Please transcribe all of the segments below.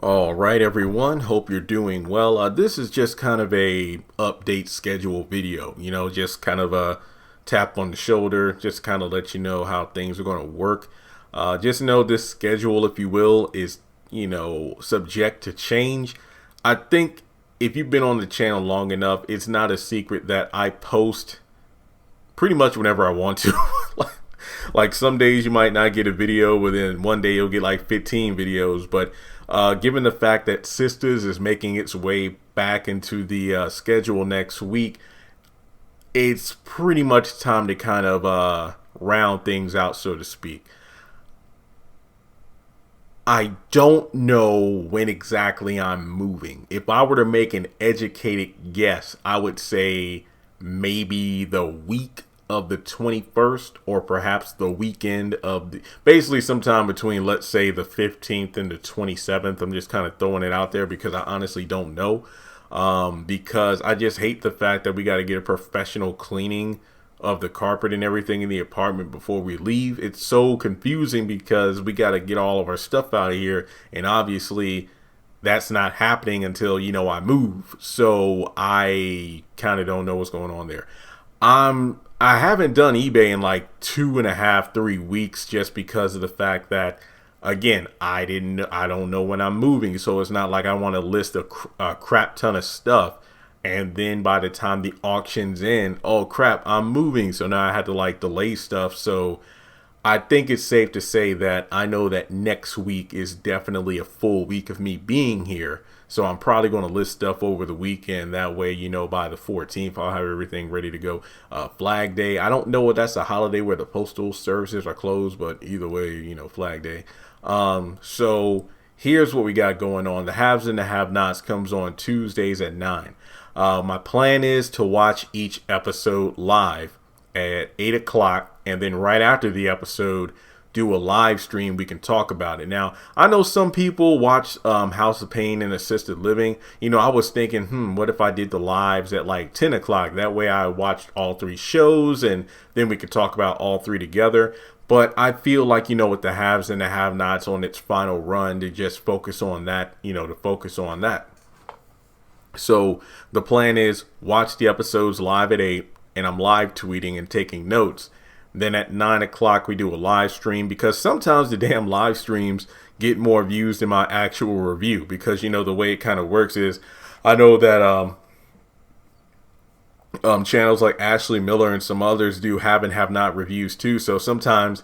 All right, everyone. Hope you're doing well. This is just kind of a update schedule video. Just kind of a tap on the shoulder, just kind of let you know how things are going to work. Just know this schedule, if you will, is subject to change. I think if you've been on the channel long enough, it's not a secret that I post pretty much whenever I want to. Like some days you might not get a video, within one day you'll get like 15 videos. But given the fact that Sistas is making its way back into the schedule next week, it's pretty much time to kind of round things out, so to speak. I don't know when exactly I'm moving. If I were to make an educated guess, I would say maybe the week of the 21st, or perhaps the weekend of basically sometime between, let's say, the 15th and the 27th. I'm just kind of throwing it out there because I honestly don't know. Because I just hate the fact that we got to get a professional cleaning of the carpet and everything in the apartment before we leave. It's so confusing because we got to get all of our stuff out of here, and obviously that's not happening until I move. So I kind of don't know what's going on there. I haven't done eBay in like 2.5, 3 weeks, just because of the fact that, again, I don't know when I'm moving. So it's not like I want to list a crap ton of stuff, and then by the time the auction's in, oh crap, I'm moving. So now I had to like delay stuff. So I think it's safe to say that I know that next week is definitely a full week of me being here. So I'm probably going to list stuff over the weekend. That way, by the 14th, I'll have everything ready to go. Flag Day. I don't know if that's a holiday where the postal services are closed, but either way, Flag Day. So here's what we got going on. The Haves and the Have-Nots comes on Tuesdays at 9. My plan is to watch each episode live at 8 o'clock, and then right after the episode, do a live stream. We can talk about it. Now, I know some people watch House of Pain and Assisted Living. I was thinking, what if I did the lives at like 10 o'clock? That way I watched all 3 shows, and then we could talk about all 3 together. But I feel like, with the Haves and the Have-Nots on its final run, to just focus on that, to focus on that. So the plan is watch the episodes live at 8, and I'm live tweeting and taking notes. Then at 9 o'clock, we do a live stream, because sometimes the damn live streams get more views than my actual review. Because, the way it kind of works is, I know that channels like Ashley Miller and some others do have and have not reviews too. So sometimes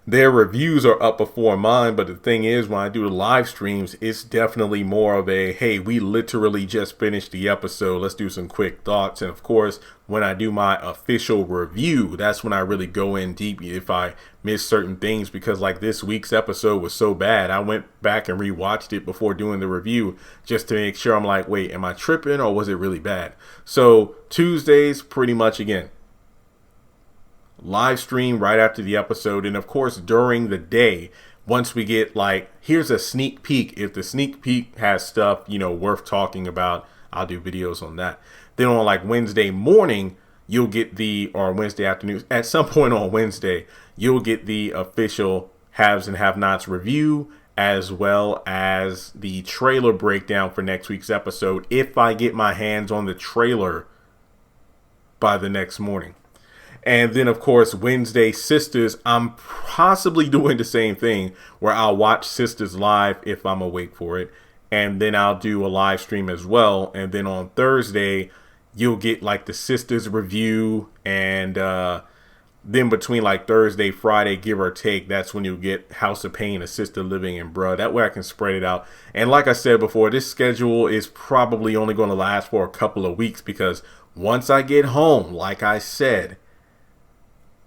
their reviews are up before mine. But the thing is, when I do the live streams, it's definitely more of a, hey, we literally just finished the episode, let's do some quick thoughts. And of course, when I do my official review, that's when I really go in deep if I miss certain things. Because like this week's episode was so bad, I went back and rewatched it before doing the review, just to make sure I'm like, wait, am I tripping, or was it really bad? So Tuesdays, pretty much, again, live stream right after the episode. And of course, during the day, once we get like, here's a sneak peek, if the sneak peek has stuff worth talking about, I'll do videos on that. Then on like Wednesday morning, you'll get or Wednesday afternoon, at some point on Wednesday, you'll get the official Haves and Have-Nots review, as well as the trailer breakdown for next week's episode, if I get my hands on the trailer by the next morning. And then, of course, Wednesday, Sistas, I'm possibly doing the same thing, where I'll watch Sistas live if I'm awake for it. And then I'll do a live stream as well. And then on Thursday, you'll get like the Sistas review. And then between like Thursday, Friday, give or take, that's when you'll get House of Pain, Assisted Living, and Bruh. That way I can spread it out. And like I said before, this schedule is probably only going to last for a couple of weeks, because once I get home, like I said,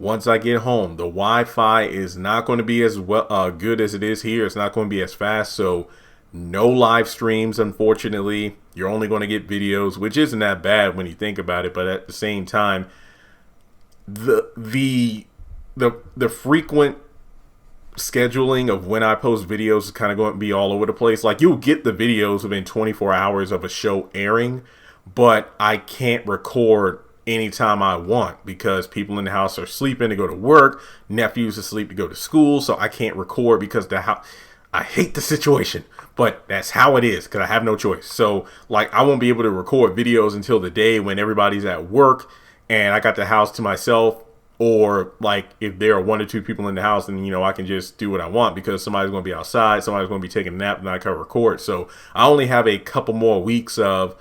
once I get home, the Wi-Fi is not going to be as good as it is here. It's not going to be as fast. So no live streams, unfortunately. You're only going to get videos, which isn't that bad when you think about it. But at the same time, the frequent scheduling of when I post videos is kind of going to be all over the place. Like, you'll get the videos within 24 hours of a show airing, but I can't record anytime I want, because people in the house are sleeping to go to work, nephews asleep to go to school, so I can't record because I hate the situation, but that's how it is because I have no choice. So like I won't be able to record videos until the day when everybody's at work and I got the house to myself. Or like if there are 1 or 2 people in the house, then I can just do what I want because somebody's going to be outside, somebody's going to be taking a nap, and I can record. So I only have a couple more weeks of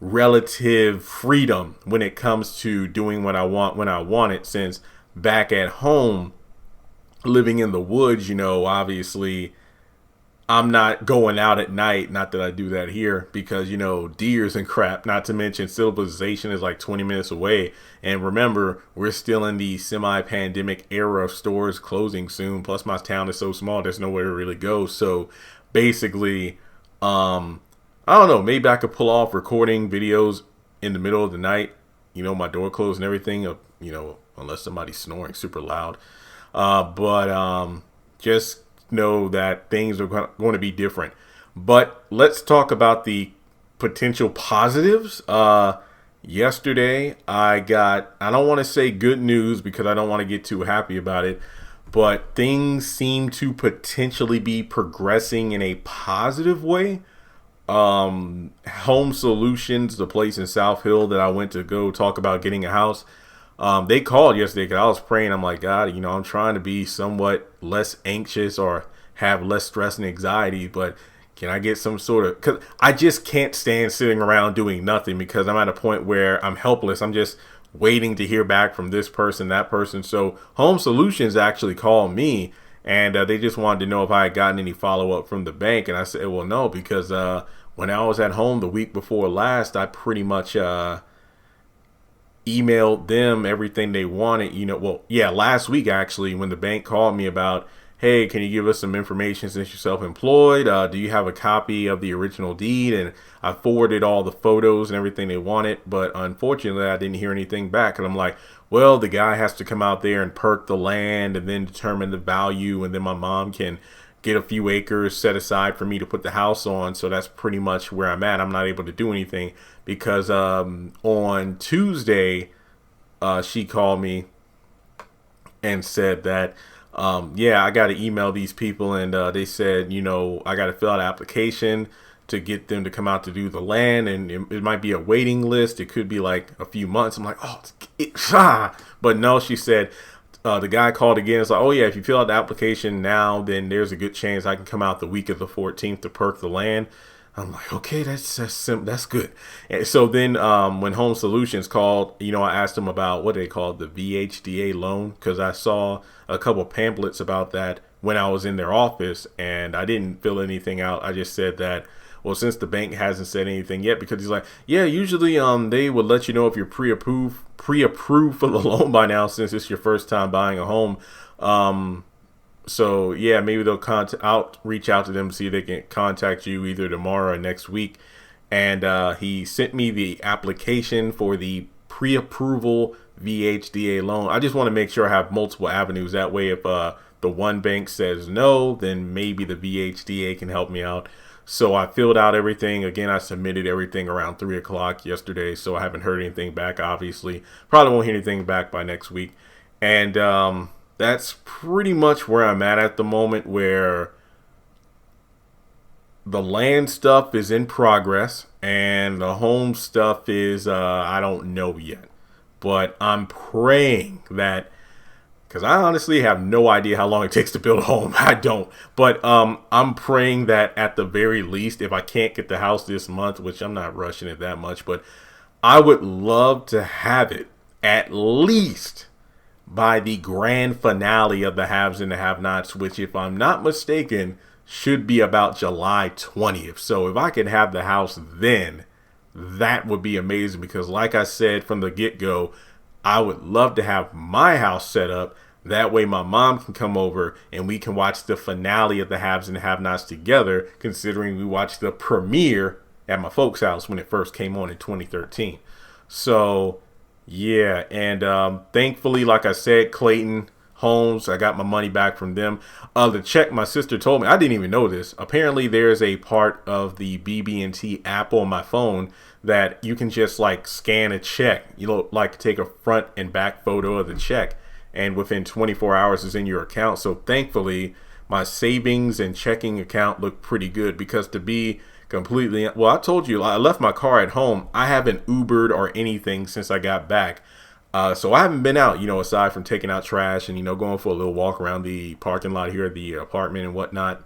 relative freedom when it comes to doing what I want when I want it. Since back at home, living in the woods, obviously I'm not going out at night. Not that I do that here because, deers and crap, not to mention civilization is like 20 minutes away. And remember, we're still in the semi-pandemic era of stores closing soon. Plus my town is so small, there's nowhere to really go. So basically, I don't know, maybe I could pull off recording videos in the middle of the night, my door closed and everything, unless somebody's snoring super loud. But just know that things are going to be different. But let's talk about the potential positives. Yesterday I don't want to say good news because I don't want to get too happy about it, but things seem to potentially be progressing in a positive way. Home Solutions, the place in South Hill that I went to go talk about getting a house, they called yesterday because I was praying. I'm like, God, I'm trying to be somewhat less anxious or have less stress and anxiety, but can I get some sort of, because I just can't stand sitting around doing nothing because I'm at a point where I'm helpless. I'm just waiting to hear back from this person, that person. So Home Solutions actually called me and they just wanted to know if I had gotten any follow up from the bank. And I said, well, no, because when I was at home the week before last, I pretty much emailed them everything they wanted, last week actually, when the bank called me about, hey, can you give us some information since you're self-employed? Do you have a copy of the original deed? And I forwarded all the photos and everything they wanted, but unfortunately I didn't hear anything back. And I'm like, well, the guy has to come out there and perk the land and then determine the value, and then my mom can get a few acres set aside for me to put the house on. So that's pretty much where I'm at. I'm not able to do anything because on Tuesday, she called me and said that, I got to email these people. And they said, I got to fill out an application to get them to come out to do the land. And it might be a waiting list. It could be like a few months. I'm like, but no, she said, the guy called again. It's like, oh yeah, if you fill out the application now, then there's a good chance I can come out the week of the 14th to perk the land. I'm like, okay, that's good. And so then when Home Solutions called, I asked them about what they called the VHDA loan, because I saw a couple pamphlets about that when I was in their office, and I didn't fill anything out. I just said that, well, since the bank hasn't said anything yet, because he's like, yeah, usually they would let you know if you're pre-approved for the loan by now, since it's your first time buying a home. So yeah, maybe they'll reach out to them, see if they can contact you either tomorrow or next week. And he sent me the application for the pre-approval VHDA loan. I just want to make sure I have multiple avenues. That way, if the one bank says no, then maybe the VHDA can help me out. So I filled out everything. Again, I submitted everything around 3 o'clock yesterday. So I haven't heard anything back, obviously. Probably won't hear anything back by next week. And that's pretty much where I'm at the moment, where the land stuff is in progress and the home stuff is, I don't know yet. But I'm praying that, because I honestly have no idea how long it takes to build a home. I don't. But I'm praying that at the very least, if I can't get the house this month, which I'm not rushing it that much, but I would love to have it at least by the grand finale of the haves and the have-nots, which, if I'm not mistaken, should be about July 20th. So if I could have the house then, that would be amazing, because like I said from the get-go, I would love to have my house set up. That way my mom can come over and we can watch the finale of the haves and the have-nots together, considering we watched the premiere at my folks' house when it first came on in 2013. So yeah, and thankfully, like I said, Clayton Homes, I got my money back from them. The check, my sister told me, I didn't even know this. Apparently there's a part of the BB&T app on my phone that you can just like scan a check, like take a front and back photo of the check, and within 24 hours is in your account. So thankfully my savings and checking account look pretty good, because to be completely, well, I told you I left my car at home. I haven't Ubered or anything since I got back. So I haven't been out, aside from taking out trash and, going for a little walk around the parking lot here at the apartment and whatnot.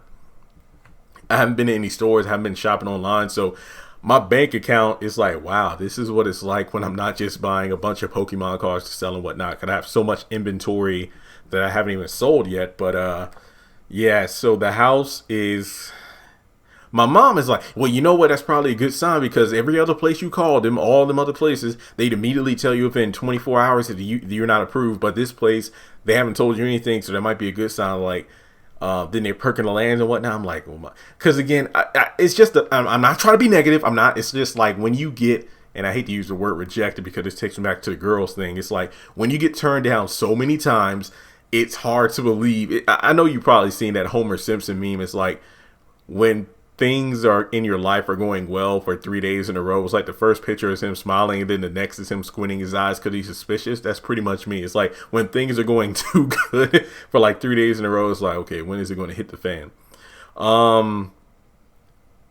I haven't been to any stores, haven't been shopping online. So my bank account is like, wow, this is what it's like when I'm not just buying a bunch of Pokemon cards to sell and whatnot. Because I have so much inventory that I haven't even sold yet. But yeah, so the house is... My mom is like, well, you know what? That's probably a good sign, because every other place you call them, all them other places, they'd immediately tell you within 24 hours that you're not approved. But this place, they haven't told you anything, so that might be a good sign. Like, then they're perking the lands and whatnot. I'm like, well, my, because again, it's just, I'm not trying to be negative. I'm not. It's just like when you get, and I hate to use the word rejected because this takes me back to the girls thing. It's like when you get turned down so many times, it's hard to believe. I know you've probably seen that Homer Simpson meme. It's like when things are in your life are going well for 3 days in a row. It's like the first picture is him smiling, and then the next is him squinting his eyes because he's suspicious. That's pretty much me. It's like when things are going too good for like 3 days in a row, it's like, okay, when is it going to hit the fan?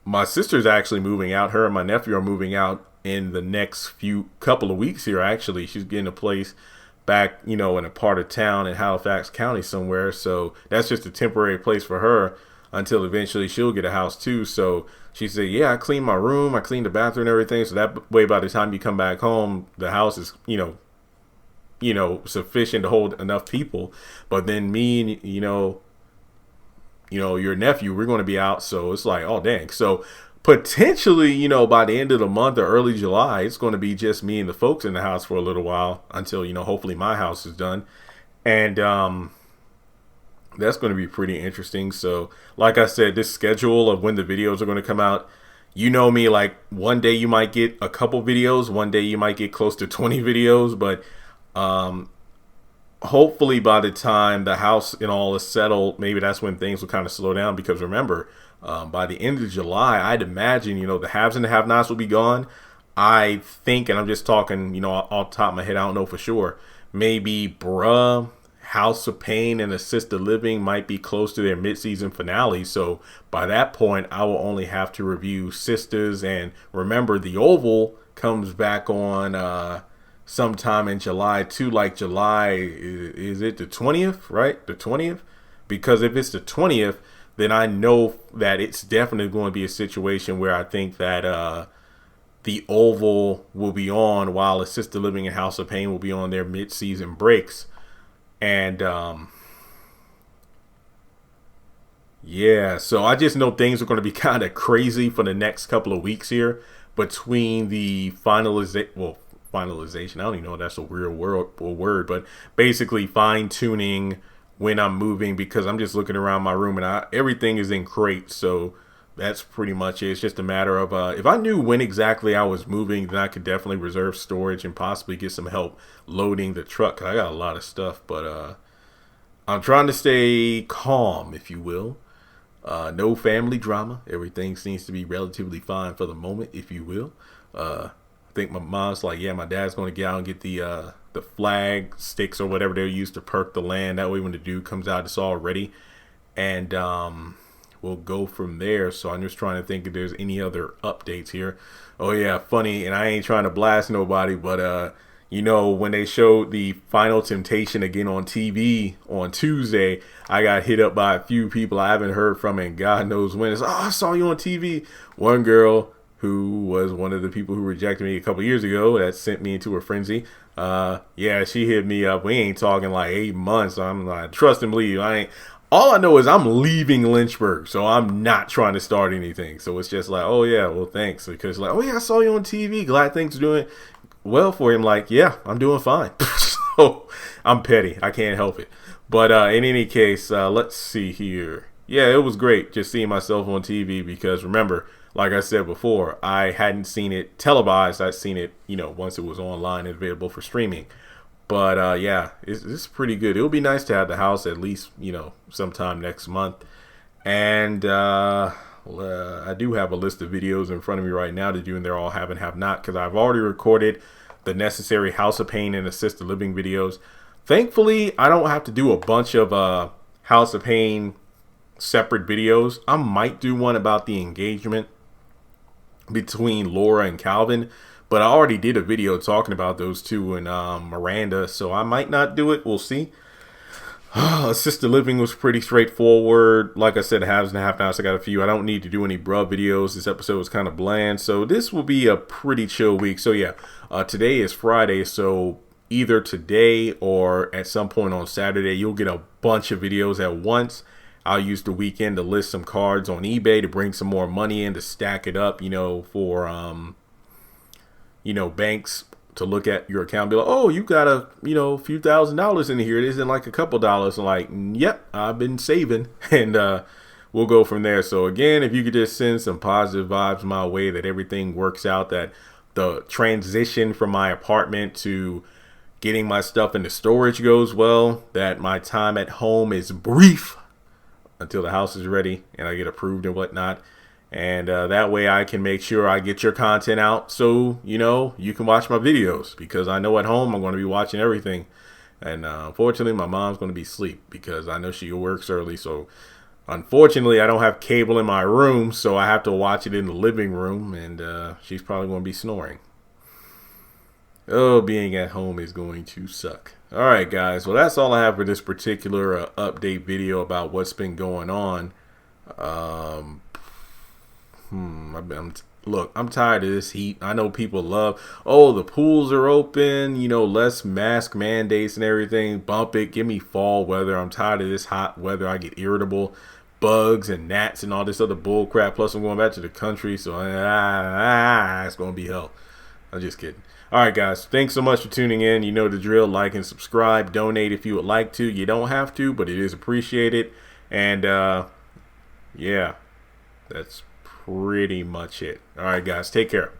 My sister's actually moving out. Her and my nephew are moving out in the next couple of weeks here. Actually, she's getting a place back, in a part of town in Halifax County somewhere. So that's just a temporary place for her until eventually she'll get a house too. So she said, yeah, I cleaned my room, I cleaned the bathroom and everything. So that way, by the time you come back home, the house is, sufficient to hold enough people. But then me and, your nephew, we're going to be out. So it's like, oh, dang. So potentially, by the end of the month or early July, it's going to be just me and the folks in the house for a little while until, hopefully my house is done. And, that's going to be pretty interesting. So like I said, this schedule of when the videos are going to come out, me, like one day you might get a couple videos, one day you might get close to 20 videos, but hopefully by the time the house and all is settled, maybe that's when things will kind of slow down. Because remember, by the end of July, I'd imagine, the haves and the have-nots will be gone. I think, and I'm just talking, off the top of my head, I don't know for sure, maybe House of Pain and Assisted Living might be close to their mid-season finale. So by that point, I will only have to review Sistas. And remember, the Oval comes back on sometime in July too. Like July, is it the 20th, right? The 20th? Because if it's the 20th, then I know that it's definitely going to be a situation where I think that the Oval will be on while Assisted Living and House of Pain will be on their mid-season breaks. And yeah, so I just know things are going to be kind of crazy for the next couple of weeks here between the finalization. I don't even know if that's a real word, but basically fine tuning when I'm moving, because I'm just looking around my room and everything is in crates. So that's pretty much it. It's just a matter of if I knew when exactly I was moving, then I could definitely reserve storage and possibly get some help loading the truck. 'Cause I got a lot of stuff, but I'm trying to stay calm, if you will. No family drama. Everything seems to be relatively fine for the moment, if you will. I think my mom's like, yeah, my dad's going to get out and get the flag sticks or whatever they use to perk the land. That way when the dude comes out, it's all ready. And we'll go from there. So I'm just trying to think if there's any other updates here. Oh yeah, funny, and I ain't trying to blast nobody, but when they showed the Final Temptation again on TV on Tuesday, I got hit up by a few people I haven't heard from in God knows when. It's, I saw you on TV. One girl who was one of the people who rejected me a couple years ago that sent me into a frenzy. Yeah, she hit me up. We ain't talking like 8 months. I'm like, trust and believe. All I know is I'm leaving Lynchburg, so I'm not trying to start anything. So it's just like, oh yeah, well thanks. Because like, oh yeah, I saw you on TV. Glad things are doing well for him. Like, yeah, I'm doing fine. So I'm petty. I can't help it. But in any case, let's see here. Yeah, it was great just seeing myself on TV because remember, like I said before, I hadn't seen it televised. I'd seen it, once it was online and available for streaming. But yeah, it's pretty good. It'll be nice to have the house at least, sometime next month. And I do have a list of videos in front of me right now to do, and they're all have and have not, because I've already recorded the necessary House of Pain and Assisted Living videos. Thankfully, I don't have to do a bunch of House of Pain separate videos. I might do one about the engagement between Laura and Calvin, but I already did a video talking about those two and Miranda, so I might not do it. We'll see. Assisted living was pretty straightforward. Like I said, halves and a half hours. I got a few. I don't need to do any bruh videos. This episode was kind of bland, so this will be a pretty chill week. So yeah, today is Friday, so either today or at some point on Saturday, you'll get a bunch of videos at once. I'll use the weekend to list some cards on eBay to bring some more money in to stack it up, for banks to look at your account and be like, oh, you got a few $1,000s in here. It isn't like a couple dollars. I'm like, yep, I've been saving, and we'll go from there. So again, if you could just send some positive vibes my way, that everything works out, that the transition from my apartment to getting my stuff into storage goes well, that my time at home is brief until the house is ready and I get approved and whatnot. And that way I can make sure I get your content out so, you can watch my videos, because I know at home I'm going to be watching everything. And unfortunately, my mom's going to be asleep because I know she works early. So unfortunately, I don't have cable in my room, so I have to watch it in the living room, and she's probably going to be snoring. Oh, being at home is going to suck. All right, guys. Well, that's all I have for this particular update video about what's been going on. Look, I'm tired of this heat. I know people love, the pools are open, less mask mandates and everything. Bump it. Give me fall weather. I'm tired of this hot weather. I get irritable. Bugs and gnats and all this other bull crap. Plus, I'm going back to the country, so it's going to be hell. I'm just kidding. All right, guys. Thanks so much for tuning in. You know the drill. Like and subscribe. Donate if you would like to. You don't have to, but it is appreciated. And, yeah, that's pretty much it. All right, guys. Take care.